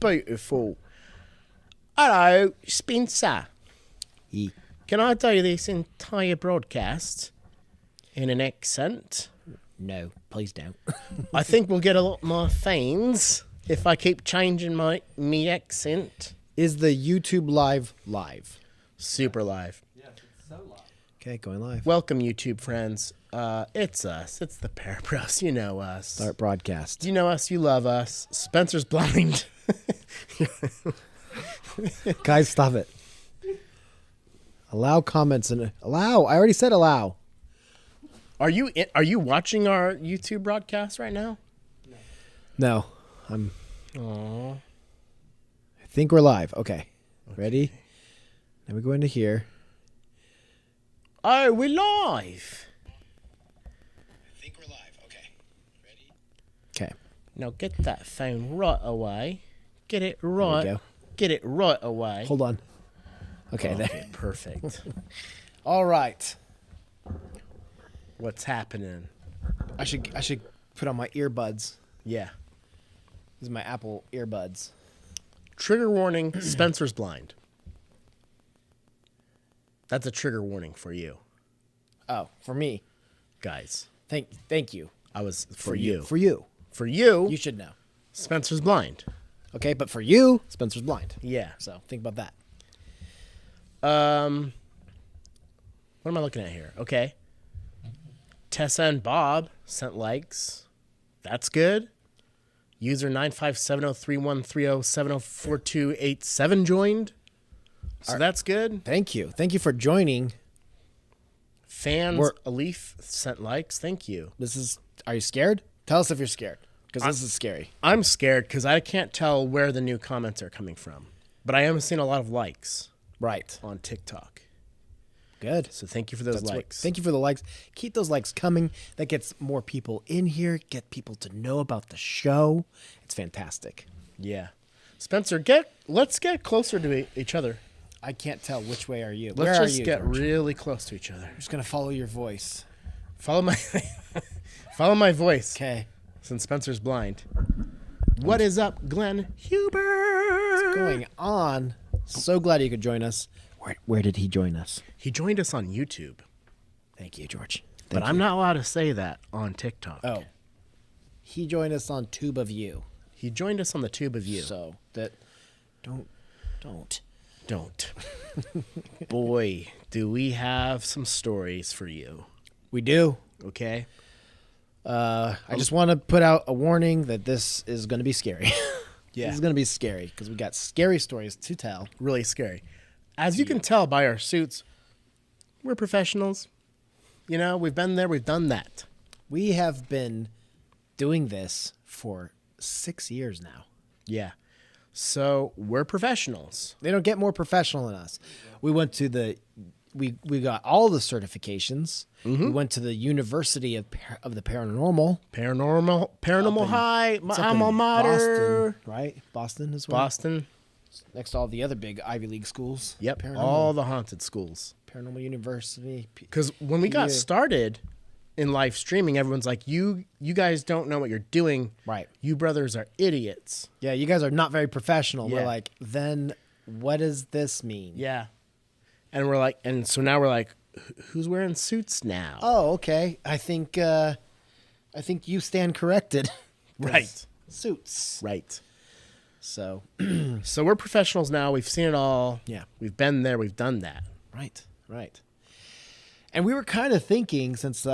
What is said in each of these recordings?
beautiful. Hello, Spencer. Can I do this entire broadcast in an accent? No, please don't. I think we'll get a lot more fans if I keep changing me accent. Is the YouTube live? Super live. Yes, it's so live. Okay, going live. Welcome, YouTube friends. It's us. It's the ParaBros. You know us. Start broadcast. You know us. You love us. Spencer's blind. Guys, stop it. Allow comments and allow. I already said allow. Are you watching our YouTube broadcast right now? No, I'm. Aww. I think we're live. Okay. Ready? Then we go into here. Oh, we're live. I think we're live. Okay. Ready? Okay. Now get that phone right away. Get it There right. we go. Get it right away. Hold on. Okay. Okay, There. perfect. All right. What's happening? I should put on my earbuds. Yeah. These are my Apple earbuds. Trigger warning, Spencer's blind. That's a trigger warning for you, Oh, for me. guys. Thank you. I was for you. For you. For you, You should know. Spencer's blind. Okay, but for you, Spencer's blind. Yeah. So think about that. What am I looking at here? Okay. Tessa and Bob sent likes. That's good. User 9570313070428 joined. So that's good. Thank you. Thank you for joining. Fans We're- Alif sent likes. Thank you. Are you scared? Tell us if you're scared, because this is scary. I'm scared because I can't tell where the new comments are coming from. But I am seeing a lot of likes Right. on TikTok. Good. So thank you for those That's what- likes. thank you for the likes. Keep those likes coming. That gets more people in here. Get people to know about the show. It's fantastic. Yeah. Spencer, let's get closer to each other. I can't tell which way are you. Let's Where are just you, get George? really close to each other. I'm just gonna follow your voice. Follow my follow my voice. Okay. Since Spencer's blind. What is up, Glenn Huber? What's going on? So glad you could join us. Where did he join us? He joined us on YouTube, Thank you, George. but I'm not allowed to say that on TikTok. Oh. He joined us on Tube of You. He joined us on the Tube of You. So that don't. Don't. Boy, do we have some stories for you. We do. Okay? I just want to put out a warning that this is going to be scary. Yeah. This is going to be scary because we got scary stories to tell. Really scary. As you can tell by our suits, we're professionals. You know, we've been there, we've done that. We have been doing this for 6 years now. Yeah. So we're professionals. They don't get more professional than us. We went to we got all the certifications. We went to the University of the Paranormal. Paranormal High, my It's up in alma mater. Boston, right? Boston as well. Boston. Next to all the other big Ivy League schools. Yep. Paranormal, All the haunted schools. Paranormal University. Because when we got Yeah. started in live streaming, everyone's like, you guys don't know what you're doing. Right. You brothers are idiots. Yeah, you guys are not very professional. Yeah. We're like, then what does this mean? Yeah. And we're like, and so now we're like, who's wearing suits now? Oh, okay. I think you stand corrected. Right. Suits. Right. So, So we're professionals now. We've seen it all. Yeah. We've been there. We've done that. right. And we were kind of thinking, since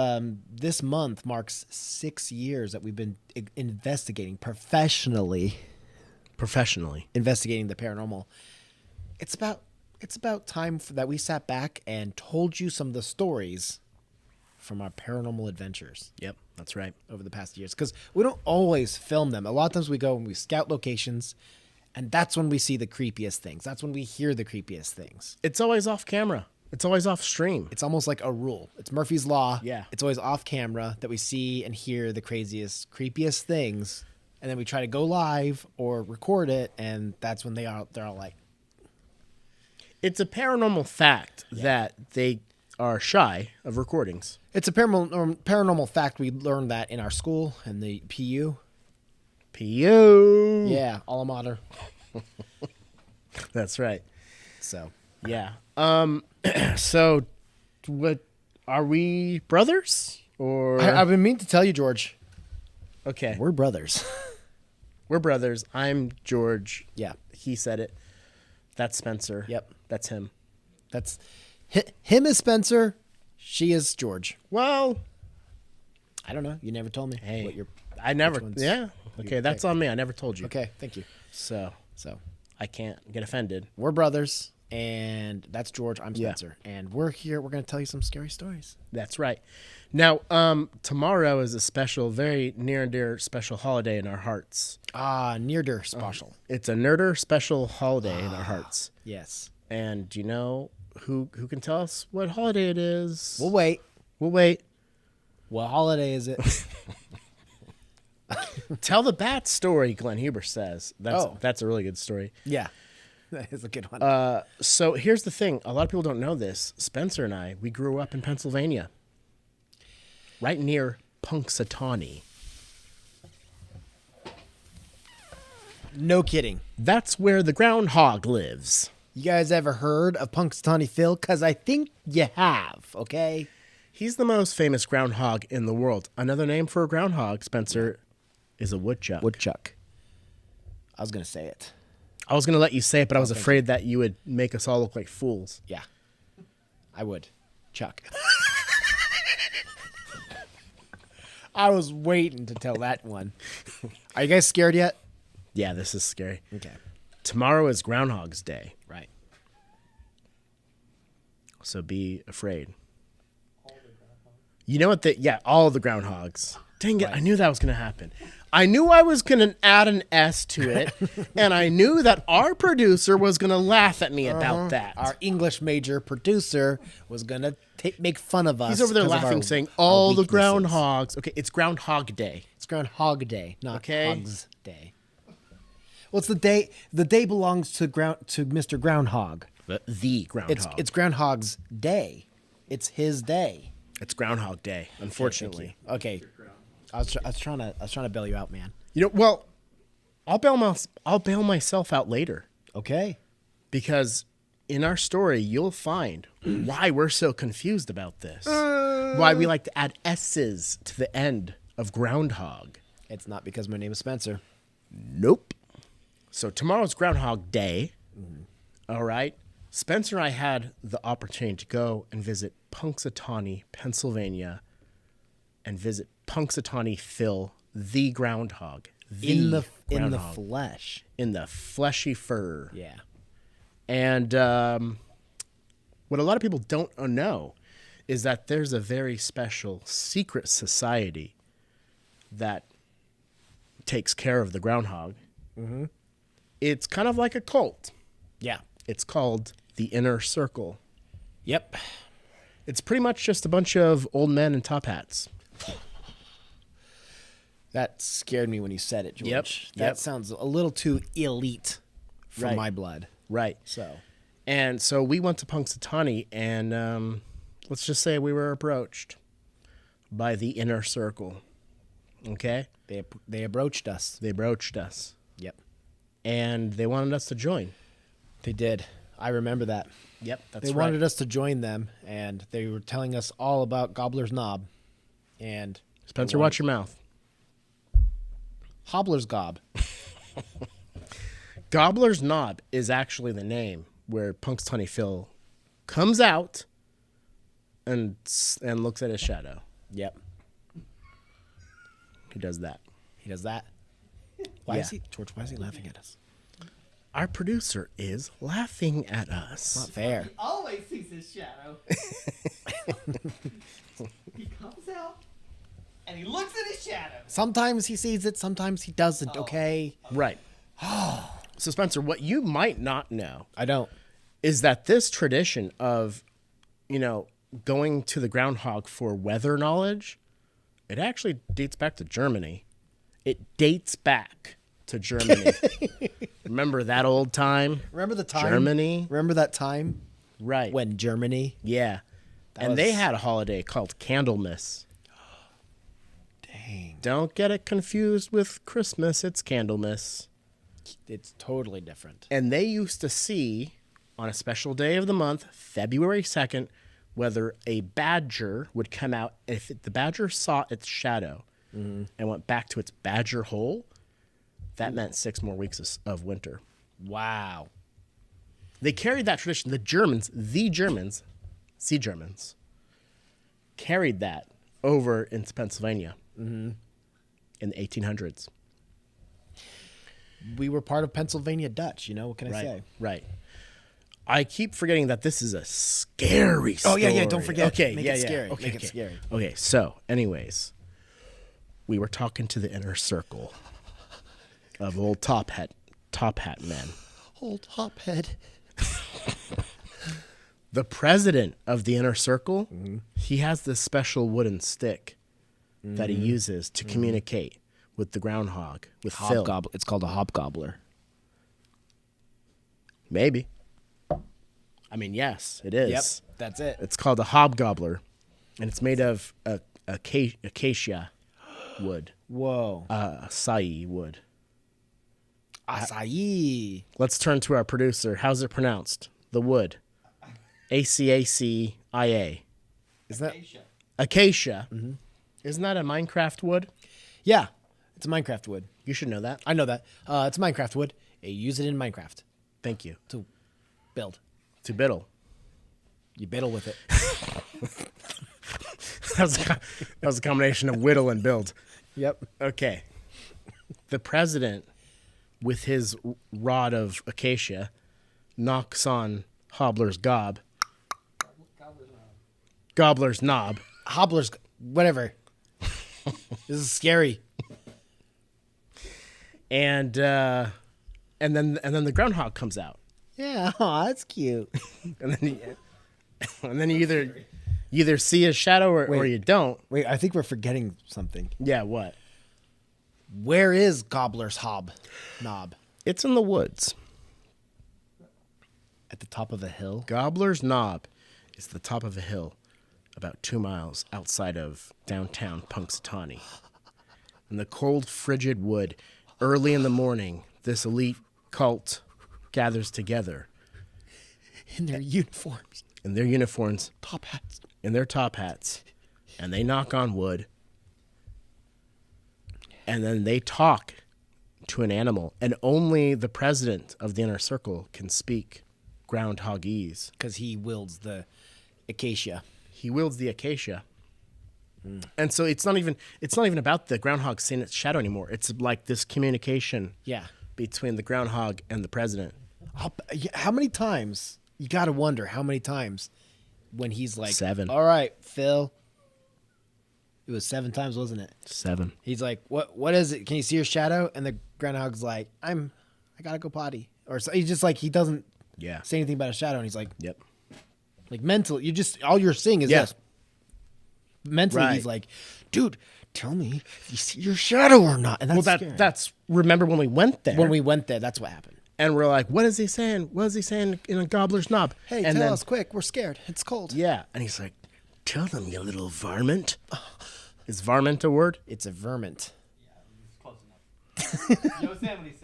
this month marks 6 years that we've been investigating professionally, investigating the paranormal. It's about time that we sat back and told you some of the stories from our paranormal adventures Yep. That's right. over the past years, because we don't always film them. A lot of times we go and we scout locations, and that's when we see the creepiest things. That's when we hear the creepiest things. It's always off camera. It's always off stream. It's almost like a rule. It's Murphy's Law. Yeah. It's always off camera that we see and hear the craziest, creepiest things. And then we try to go live or record it, and that's when they're all like, It's a paranormal fact that they are shy of recordings. it's a paranormal fact. We learned that in our school and the PU. PU. Yeah, alma mater. That's right. So Yeah. So, what are we brothers or? I've been meaning to tell you, George, Okay, we're brothers. we're brothers. I'm George. Yeah. He said it. That's Spencer. Yep. That's him. That's him is Spencer. She is George. Well, I don't know. You never told me hey, what your. I never. one's Yeah. Okay, that's picked. on me. I never told you. Okay, thank you. So So I can't get offended. we're brothers, and that's George. I'm Yeah. Spencer, and we're here. We're going to tell you some scary stories. That's right. Now, tomorrow is a special, very near and dear special holiday in our hearts. Near dear special. It's a nerder special holiday in our hearts. Yes. And do you know who can tell us what holiday it is? We'll wait. We'll wait. What holiday is it? Tell the bat story, Glenn Huber says. That's a really good story. Yeah, that is a good one. So here's the thing. A lot of people don't know this. Spencer and I, we grew up in Pennsylvania. Right near Punxsutawney. No kidding. That's where the groundhog lives. You guys ever heard of Punxsutawney Phil? Because I think you have, okay? He's the most famous groundhog in the world. Another name for a groundhog, Spencer, is a woodchuck. Woodchuck. I was going to say it. I was going to let you say it, but I was afraid that you would make us all look like fools. Yeah, I would. Chuck. I was waiting to tell that one. Are you guys scared yet? Yeah, this is scary. Okay. Tomorrow is Groundhog's Day, Right. so be afraid. You know what? All the groundhogs. Dang it, I knew that was going to happen. I knew I was going to add an S to it, and I knew that our producer was going to laugh at me about that. Our English major producer was going to make fun of us. He's over there 'cause of laughing, our- saying, our all the weaknesses. groundhogs. Okay, it's Groundhog Day. It's Groundhog Day, not Okay. Hogs Day. Well, it's the day. The day belongs to Mr. Groundhog. The groundhog. It's Groundhog's Day. It's his day. It's Groundhog Day, unfortunately. Okay. I was trying to bail you out, man. You know, well, I'll bail myself out later Okay. because in our story you'll find why we're so confused about this. Why we like to add S's to the end of groundhog. It's not because my name is Spencer. Nope. So tomorrow's Groundhog Day. All right. Spencer and I had the opportunity to go and visit Punxsutawney, Pennsylvania, and visit Punxsutawney Phil, the groundhog. In the groundhog. flesh. In the fleshy fur. Yeah. And what a lot of people don't know is that there's a very special secret society that takes care of the groundhog. Mm-hmm. It's kind of like a cult. Yeah. It's called the Inner Circle. Yep. It's pretty much just a bunch of old men in top hats. That scared me when you said it, George. Yep. That Yep. sounds a little too elite for Right. my blood. Right. So, And so we went to Punxsutawney, and let's just say we were approached by the Inner Circle. Okay? they approached us. They broached us, Yep. and they wanted us to join. They did. I remember that. Yep, that's They right. wanted us to join them, and they were telling us all about Gobbler's Knob and Spencer, watch your mouth. Hobbler's Gob. Gobbler's Knob is actually the name where Punxsutawney Phil comes out and looks at his shadow. Yep. He does that. He does that. Why Yeah. is he, George? Why is he laughing at us? Our producer is laughing at us. Not fair. He always sees his shadow. He comes out and he looks at his shadow. Sometimes he sees it, sometimes he doesn't. Okay. Right. So, Spencer, what you might not know I don't. is that this tradition of, going to the groundhog for weather knowledge, it actually dates back to Germany. It dates back to Germany. Remember that old time? Remember the time? Germany? Remember that time Right. when Germany? Yeah. And they had a holiday called Candlemas. Dang. Don't get it confused with Christmas. It's Candlemas. It's totally different. And they used to see on a special day of the month, February 2nd, whether a badger would come out. If the badger saw its shadow and went back to its badger hole, that meant 6 more weeks of winter. Wow. They carried that tradition. The Germans, Sea Germans, carried that over into Pennsylvania in the 1800s. We were part of Pennsylvania Dutch, what can I say? Right. I keep forgetting that this is a scary story. Oh, yeah, don't forget. Okay, Make it scary. Make it scary. Okay, so, anyways, we were talking to the inner circle of old top hat men. Old hophead. The president of the inner circle, he has this special wooden stick that he uses to communicate with the groundhog, with Phil. It's called a hobgobbler. Maybe. I mean, yes, it is. Yep, that's it. It's called a hobgobbler, and it's made of acacia wood, Whoa. acai wood. Acai. Let's turn to our producer. How's it pronounced? The wood. Acacia. Is that? Acacia. Isn't that a Minecraft wood? Yeah, it's a Minecraft wood. You should know that. I know that. It's a Minecraft wood. You use it in Minecraft Thank you. to build. To biddle. You biddle with it. That was a combination of whittle and build. Yep. Okay. The president, with his rod of acacia, knocks on Hobbler's gob. Gobbler's knob. Hobblers, whatever. This is scary. And then the groundhog comes out. Yeah, that's cute. And then you either see his shadow or you don't. Wait, I think we're forgetting something. Yeah, what? Where is Gobbler's knob? It's in the woods. At the top of a hill? Gobbler's Knob is the top of a hill about 2 miles outside of downtown Punxsutawney. In the cold, frigid wood, early in the morning, this elite cult gathers together. In their uniforms. In their uniforms. Top hats. In their top hats. And they knock on wood. And then they talk to an animal. And only the president of the inner circle can speak groundhogese. Because he wields the acacia. He wields the acacia. And so it's not even about the groundhog seeing its shadow anymore. It's like this communication between the groundhog and the president. How many times, you got to wonder how many times when he's like, 7. All right, Phil. It was 7 times, wasn't it? 7. He's like, what is it? Can you see your shadow? And the groundhog's like, I got to go potty. Or so he's just like, he doesn't say anything about a shadow. And he's like, Yep. Like mentally, all you're seeing is this. Mentally, he's like, dude, tell me if you see your shadow or not. And that's remember when we went there. When we went there, that's what happened. And we're like, what is he saying? What is he saying in a gobbler's knob? Hey, and tell us quick. We're scared. It's cold. Yeah. And he's like, tell them, you little varmint. Is varmint a word? It's a vermint. Yeah, it's close enough. Yosemite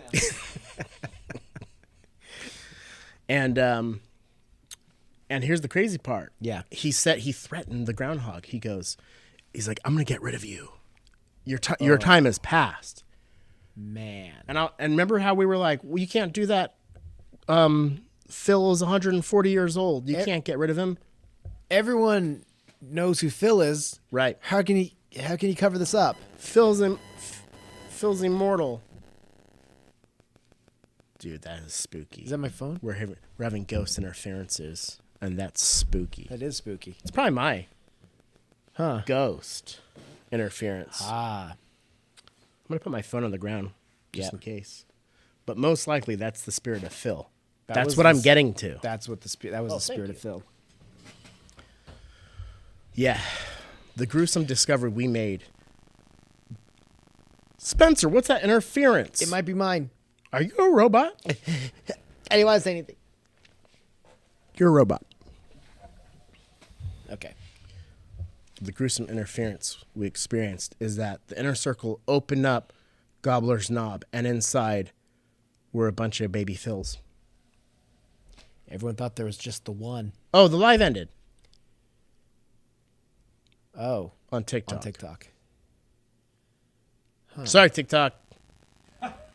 sound. And here's the crazy part. Yeah. He threatened the groundhog. He's like, I'm going to get rid of you. Your time has passed. Man. And remember how we were like, well, you can't do that. Phil is 140 years old. You can't get rid of him. Everyone knows who Phil is. Right. How can he cover this up? Phil's immortal. Dude, that is spooky. Is that my phone? We're having ghost interferences, and that's spooky. That is spooky. It's probably my ghost interference. Ah. I'm going to put my phone on the ground just in case. But most likely, that's the spirit of Phil. That's what I'm getting to. That was the spirit of Phil. Yeah. The gruesome discovery we made. Spencer, what's that interference? It might be mine. Are you a robot? I didn't want to say anything. You're a robot. Okay. The gruesome interference we experienced is that the inner circle opened up Gobbler's Knob, and inside were a bunch of baby Phils. Everyone thought there was just the one. Oh, the live ended Oh, on TikTok. on TikTok. Sorry, TikTok.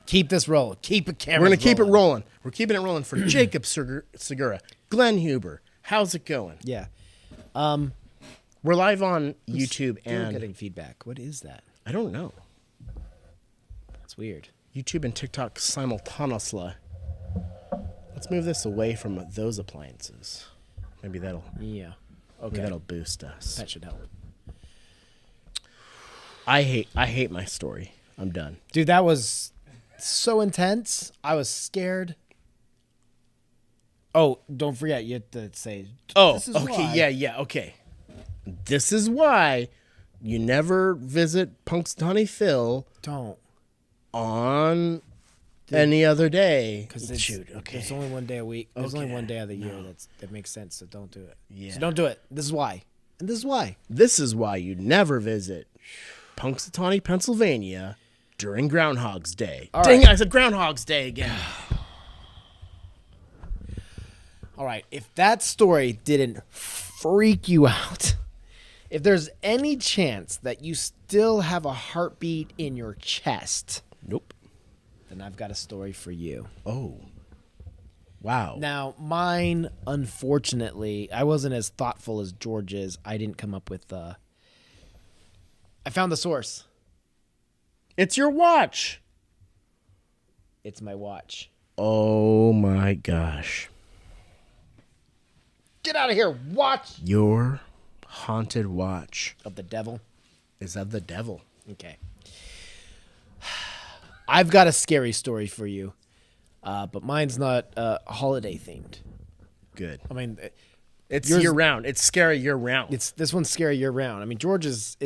Keep this rolling. Keep it camera. We're going to keep it rolling. We're keeping it rolling for Jacob Segura, Glenn Huber. How's it going? Yeah. We're live on YouTube Still and getting feedback. What is that? I don't know. That's weird. YouTube and TikTok simultaneously. Let's move this away from those appliances. Maybe that'll Yeah. maybe Okay. that'll boost us. That should help. I hate my story. I'm done. Dude, that was so intense. I was scared. Oh, don't forget, you have to say, Oh, this is okay, why. yeah, okay. This is why you never visit Punxsutawney Phil Don't. on any other day. Because Shoot, okay. there's only one day a week. There's only Okay. one day of the year that makes sense, so don't do it. Yeah. So don't do it. This is why. And this is why. This is why you never visit Punxsutawney, Pennsylvania during Groundhog's Day. All Dang right. it, I said Groundhog's Day again. All right. If that story didn't freak you out, if there's any chance that you still have a heartbeat in your chest, Nope. then I've got a story for you. Oh. Wow. Now, mine, unfortunately, I wasn't as thoughtful as George's. I didn't come up with I found the source. It's your watch. It's my watch. Oh my gosh. Get out of here, watch Your haunted watch of the devil. is of the devil. Okay. I've got a scary story for you, but mine's not holiday themed. Good. I mean, It's Yours- year round. It's scary year round. this one's scary year round. I mean, George is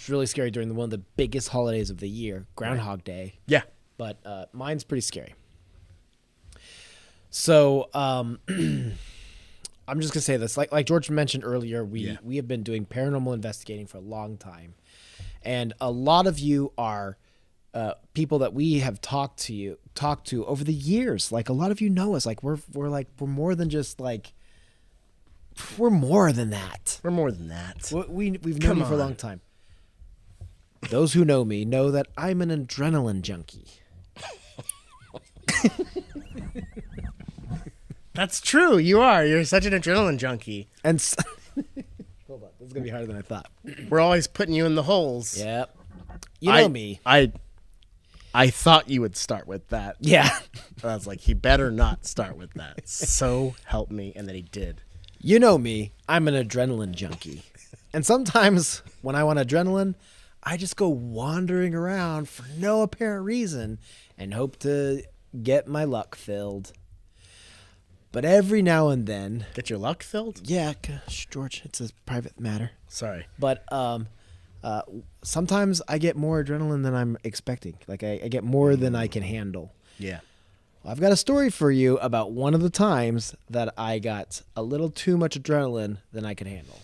really scary during one of the biggest holidays of the year, Groundhog Day. yeah. But mine's pretty scary. So I'm just gonna say this, like George mentioned earlier, we have been doing paranormal investigating for a long time, and a lot of you are people that we have talked to over the years. Like a lot of you know us. Like we're more than just like we're more than that. We're more than that. We've known Come you for a on. long time. Those who know me know that I'm an adrenaline junkie. That's true. You are. You're such an adrenaline junkie. And hold on, this is gonna be harder than I thought. We're always putting you in the holes. Yep, you know me. I thought you would start with that. Yeah, I was like, he better not start with that. So help me. And then he did. you know me. I'm an adrenaline junkie, and sometimes when I want adrenaline, I just go wandering around for no apparent reason and hope to get my luck filled. But every now and then, Get your luck filled? yeah, George, it's a private matter. Sorry. But sometimes I get more adrenaline than I'm expecting. Like I get more than I can handle. Yeah. Well, I've got a story for you about one of the times that I got a little too much adrenaline than I could handle.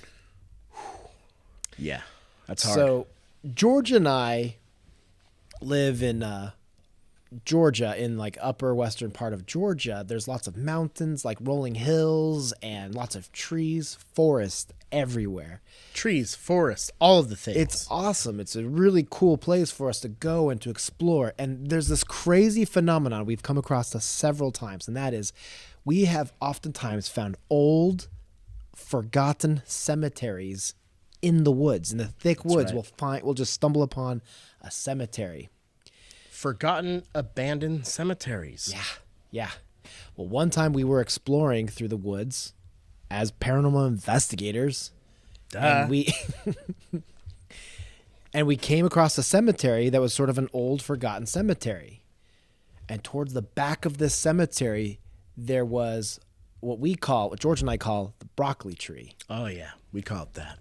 Yeah. That's hard. So George and I live in Georgia, in like upper western part of Georgia. There's lots of mountains, like rolling hills, and lots of trees, forest everywhere. trees, forests, all of the things. It's awesome. It's a really cool place for us to go and to explore. And there's this crazy phenomenon we've come across this several times, and that is we have oftentimes found old, forgotten cemeteries in the woods. In the thick woods, right. we'll just stumble upon a cemetery. forgotten, abandoned cemeteries. Yeah. Well, one time we were exploring through the woods as paranormal investigators, and we came across a cemetery that was sort of an old, forgotten cemetery. And towards the back of this cemetery, there was what George and I call the broccoli tree. Oh, yeah. We call it that.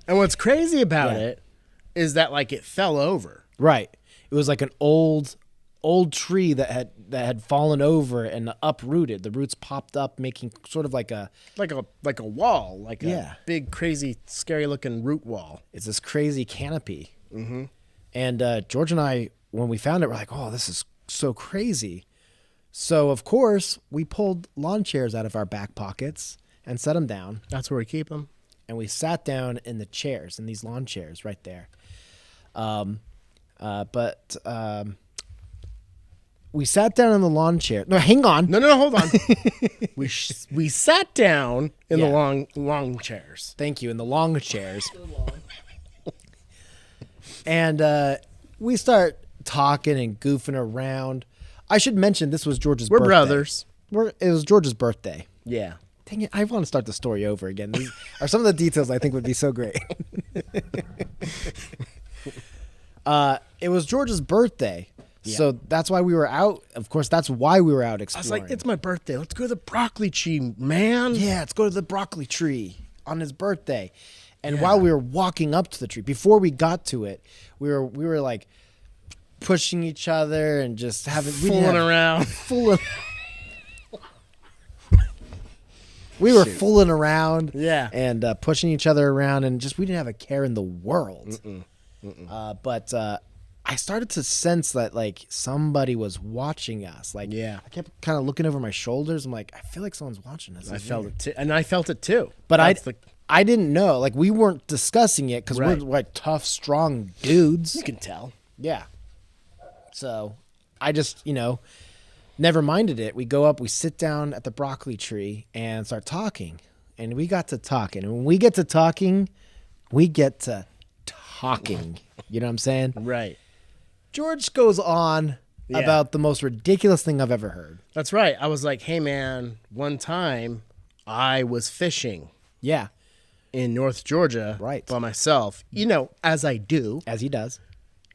And what's crazy about Yeah. it is that, like, it fell over. Right. It was like an old tree that had fallen over and uprooted. The roots popped up, making sort of like a Like a wall. Like Yeah. a big, crazy, scary-looking root wall. it's this crazy canopy. Mm-hmm. And George and I when we found it, we're like, oh, this is so crazy. So, of course, we pulled lawn chairs out of our back pockets and set them down. That's where we keep them. And we sat down in the chairs, in these lawn chairs right there. But we sat down in the lawn chair. No, hang on. No, hold on. we sat down in the long chairs. Thank you, in the long chairs. And we start talking and goofing around. I should mention this was George's birthday. We're brothers. It was George's birthday. Yeah. Dang it, I want to start the story over again. These are some of the details I think would be so great. It was George's birthday. Yeah. So that's why we were out. Of course, that's why we were out exploring. I was like, it's my birthday. Let's go to the broccoli tree, man. Yeah, let's go to the broccoli tree on his birthday. And while we were walking up to the tree, before we got to it, we were like pushing each other and just fooling around. We were fooling around. Yeah. And pushing each other around, and just we didn't have a care in the world. But I started to sense that like somebody was watching us. Like, I kept kind of looking over my shoulders. I'm like, I feel like someone's watching us. I felt it too, and I felt it too. But I didn't know. Like, we weren't discussing it because we're like tough, strong dudes. You can tell. Yeah. So I just, never minded it. We go up, we sit down at the broccoli tree and start talking. And we got to talking. And when we get to talking, we get to talking. You know what I'm saying? Right. George goes on about the most ridiculous thing I've ever heard. That's right. I was like, hey, man, one time I was fishing. Yeah. In North Georgia. Right. By myself. As I do. As he does.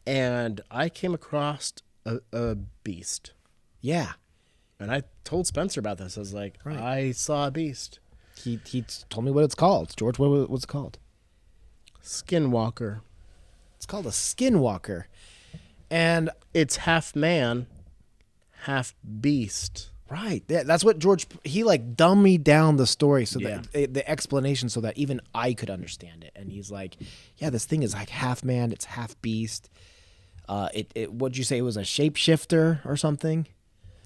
And I came across a beast. Yeah. And I told Spencer about this. I was like, I saw a beast. He told me what it's called. George, what's it called? Skinwalker. It's called a skinwalker. And it's half man, half beast. Right. That's what George, he like dummied down the story so that the explanation so that even I could understand it. And he's like, yeah, this thing is like half man, it's half beast. What'd you say? It was a shapeshifter or something?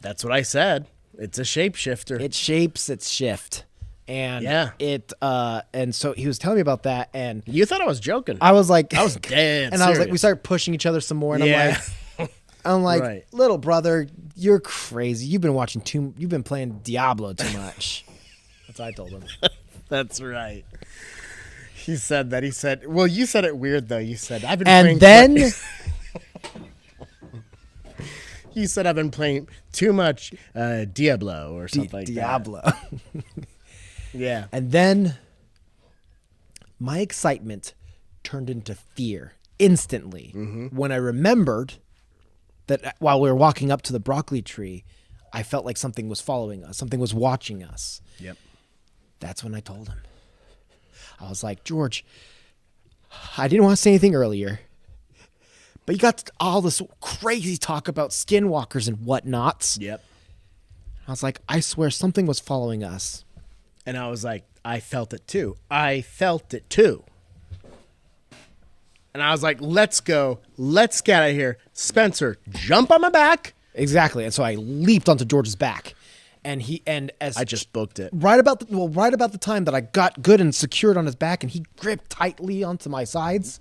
That's what I said. It's a shapeshifter. It shapes, it's shift. And and so he was telling me about that, and you thought I was joking. I was like, I was dead. And serious. I was like, we started pushing each other some more, and I'm like, little brother, you're crazy. You've been playing Diablo too much. That's what I told him. That's right. He said that. He said, well, you said it weird though. You said I've been and playing. Then you said I've been playing too much Diablo or something like Diablo. that. Yeah. And then my excitement turned into fear instantly when I remembered that while we were walking up to the broccoli tree, I felt like something was following us. Something was watching us. Yep. That's when I told him. I was like, George, I didn't want to say anything earlier, but you got all this crazy talk about skinwalkers and whatnots. Yep. I was like, I swear something was following us. And I was like, I felt it too. I felt it too. And I was like, let's go. Let's get out of here. Spencer, jump on my back. Exactly. And so I leaped onto George's back. And as I just booked it. Right about the time that I got good and secured on his back, and he gripped tightly onto my sides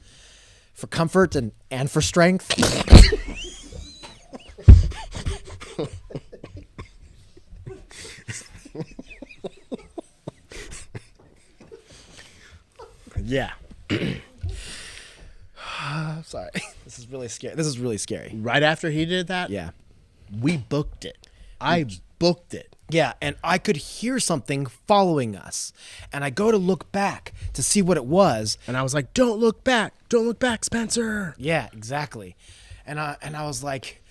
for comfort and for strength. Yeah. Sorry. This is really scary. Right after he did that, Yeah. we booked it. I booked it. Yeah, and I could hear something following us. And I go to look back to see what it was. And I was like, don't look back. Don't look back, Spencer. Yeah, exactly. And I was like,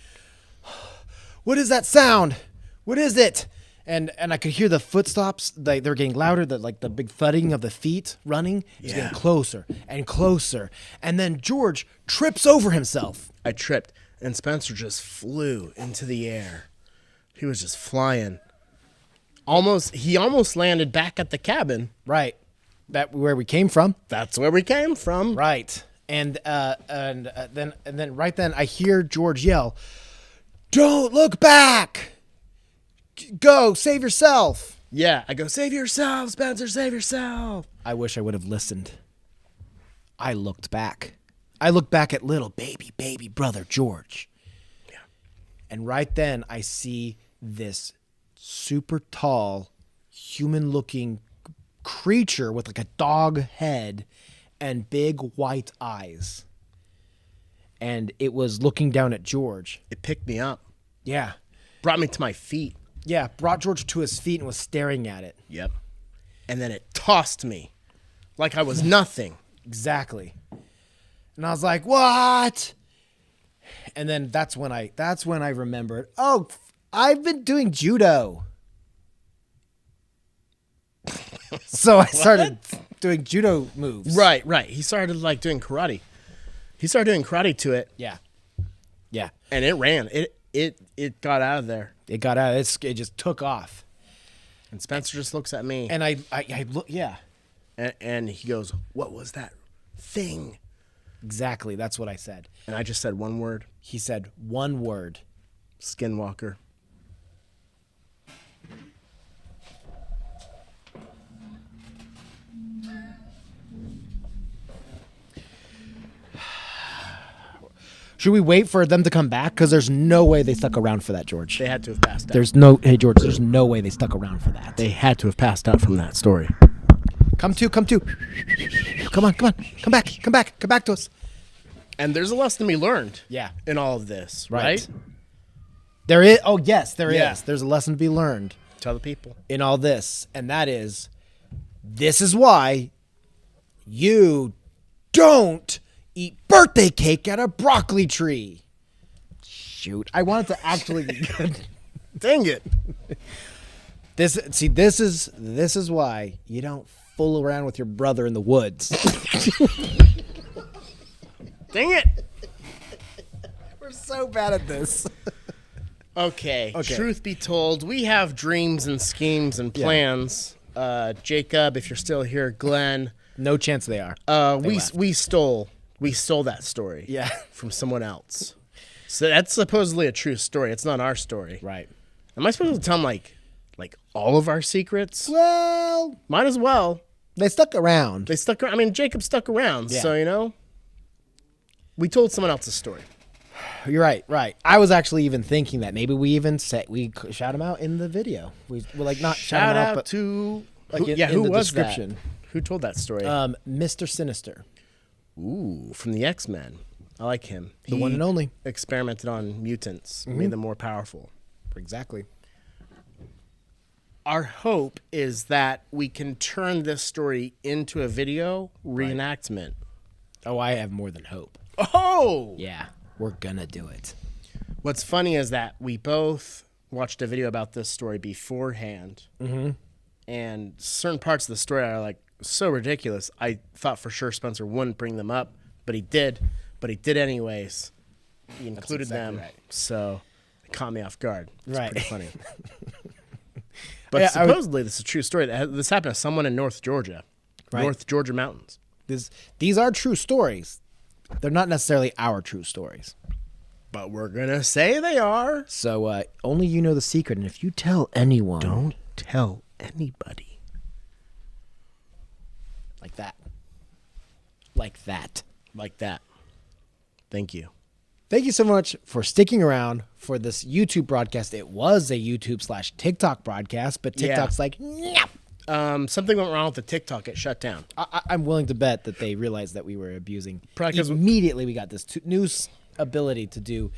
what is that sound? What is it? And I could hear the footsteps. They were getting louder, the big thudding of the feet running. It's getting closer and closer. And then George trips over himself. I tripped, and Spencer just flew into the air. He was just flying. He almost landed back at the cabin. Right. That where we came from. That's where we came from. Right. And then right then I hear George yell, "Don't look back! Go save yourself!" Yeah, I go, save yourself, Spencer, save yourself. I wish I would have listened. I looked back. I looked back at little baby brother George. Yeah. And right then I see this super tall, human-looking creature with like a dog head and big white eyes. And it was looking down at George. It picked me up, Yeah. brought me to my feet. Yeah, brought George to his feet and was staring at it. Yep. And then it tossed me like I was nothing. Exactly. And I was like, "What?" And then that's when I remembered, "Oh, I've been doing judo." So I started doing judo moves. Right. He started like doing karate. He started doing karate to it, Yeah. Yeah. and it ran. It got out of there. It got out. It just took off. And Spencer just looks at me, And I look. Yeah. and he goes, "What was that thing?" Exactly. That's what I said. And I just said one word: He said one word. Skinwalker. Should we wait for them to come back? Because there's no way they stuck around for that, George. They had to have passed out. Hey, George, there's no way they stuck around for that. They had to have passed out from that story. Come to. Come on. Come back to us. And there's a lesson to be learned. Yeah. In all of this, right? There is. Oh, yes, there Yeah. is. There's a lesson to be learned Tell the people. in all this. And that is, this is why you don't eat birthday cake at a broccoli tree. Shoot. I wanted to actually be good. Dang it. This is why you don't fool around with your brother in the woods. Dang it. We're so bad at this. Okay. Truth be told, we have dreams and schemes and plans. Jacob, if you're still here, Glenn. No chance they are. We stole that story. Yeah. From someone else. So that's supposedly a true story. It's not our story. Right. Am I supposed to tell them like all of our secrets? Well, Might as well. they stuck around. They stuck around. I mean, Jacob stuck around. Yeah. So, we told someone else's story. You're right. I was actually even thinking that maybe we shout him out in the video. We're like not Shout him out but to like in who the was description. that? Who told that story? Mr. Sinister, Ooh, from the X-Men. I like him. the one and only. Experimented on mutants, made them more powerful. Exactly. Our hope is that we can turn this story into a video reenactment. Oh, I have more than hope. Oh! Yeah, we're gonna do it. What's funny is that we both watched a video about this story beforehand. Mm-hmm. And certain parts of the story are like so ridiculous. I thought for sure Spencer wouldn't bring them up, but he did. But he did anyways. He included exactly them. right. So it caught me off guard. It's Right. pretty funny. But Yeah, supposedly this is a true story. This happened to someone in North Georgia. Right. North Georgia mountains. These are true stories. They're not necessarily our true stories. But we're going to say they are. So only you know the secret, and if you tell anyone, Don't tell anybody. like that. Like that. Thank you. Thank you so much for sticking around for this YouTube broadcast. It was a YouTube/TikTok broadcast, but Yeah. TikTok's like, "Nyap." Something went wrong with the TikTok. It shut down. I'm willing to bet that they realized that we were abusing. Probably 'cause- Immediately, we got this new ability to do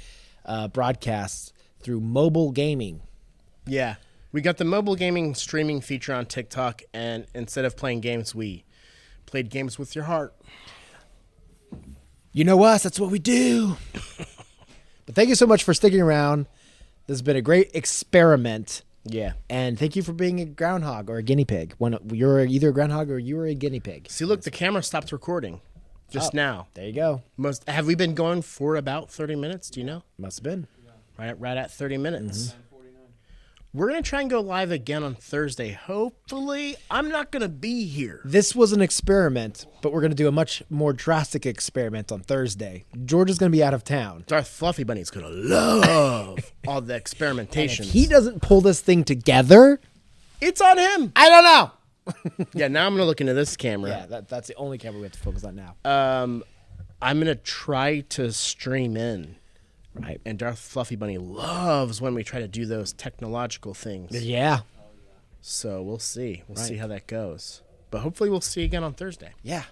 broadcasts through mobile gaming. Yeah. We got the mobile gaming streaming feature on TikTok, and instead of playing games, we played games with your heart. You know us, that's what we do. But thank you so much for sticking around. This has been a great experiment. Yeah. And thank you for being a groundhog or a guinea pig. When you're either a groundhog or you were a guinea pig. See, look, the camera stopped recording just now. There you go. Have we been going for about 30 minutes? Do you know? Must have been. Right at 30 minutes. We're going to try and go live again on Thursday. Hopefully, I'm not going to be here. This was an experiment, but we're going to do a much more drastic experiment on Thursday. George is going to be out of town. Darth Fluffy Bunny's going to love all the And experimentation. if he doesn't pull this thing together, It's on him. I don't know. Yeah, now I'm going to look into this camera. Yeah, that's the only camera we have to focus on now. I'm going to try to stream in. Right. And Darth Fluffy Bunny loves when we try to do those technological things. Yeah. So we'll see. We'll Right. see how that goes. But hopefully we'll see you again on Thursday. Yeah.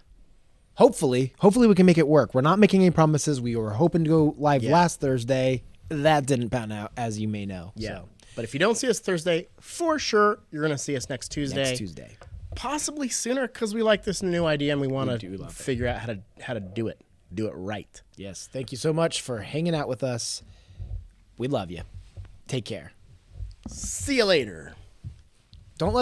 Hopefully we can make it work. We're not making any promises. We were hoping to go live last Thursday. That didn't pan out, as you may know. Yeah. So, But if you don't see us Thursday, for sure, you're going to see us next Tuesday. next Tuesday. Possibly sooner because we like this new idea and we want do to love it. figure out how to do it. Do it right. Yes. Thank you so much for hanging out with us. We love you. Take care. See you later. Don't let them